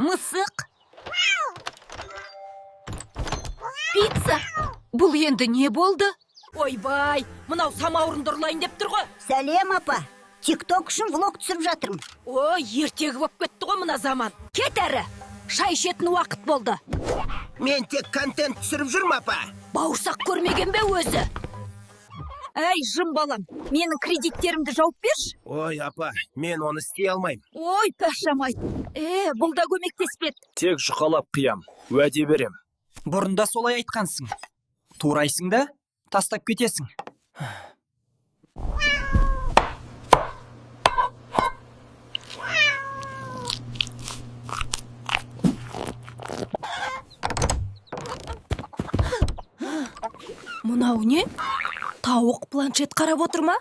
Мысық. Пицца. Бұл енді не болды? Ойбай, мынау самауырынды ұрлайын деп тұр ғой. Сәлем, апа. Тикток үшін влог түсіріп жатырмын. Ой, ертегі болып кетті ғой мына заман. Кет әрі. Шай ішетін уақыт болды. Мен тек контент түсіріп жүрмін, апа. Бауырсақ көрмеген бе өзі? Әй, жым балам, менің кредиттерімді жауып берші. Ой, апа, мен оны істей алмаймын. Ой, пәшамай. Бұл да көмектеспеді. Тек жұқалап қиям, уәде берем. Бұрында солай айтқансың. Турайсың да, тастап кетесің. Мұнау не? Тауық планшет қарап отыр ма?